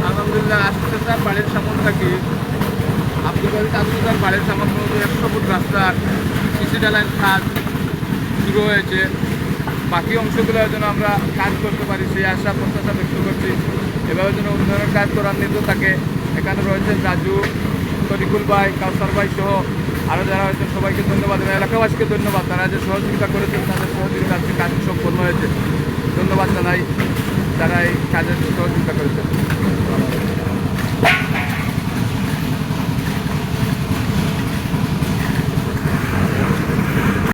আলহামদুলিল্লাহ আসতে স্যার বাড়ির সামনে থাকি আব্দুল বাড়ি আসতে স্যার বাড়ির সামনে 100 ফুট রাস্তার সিসি ঢালাইয়ের কাজ শুরু হয়েছে। বাকি অংশগুলোর জন্য আমরা কাজ করতে পারি সেই আশা প্রত্যাশা ব্যক্ত করছি। এভাবে যেন উন্নয়নের কাজ করার নির্দেশ থাকে। এখানে রয়েছেন রাজু, তরিকুল ভাই, কাউসার ভাই সহ আরও যারা হয়েছেন সবাইকে ধন্যবাদ এবং এলাকাবাসীকে ধন্যবাদ। তারা যে সহযোগিতা করেছেন তাদের সহযোগিতা আজকে কাজ সম্পন্ন হয়েছে। ধন্যবাদ জানাই যারা এই কাজের সহযোগিতা করেছেন।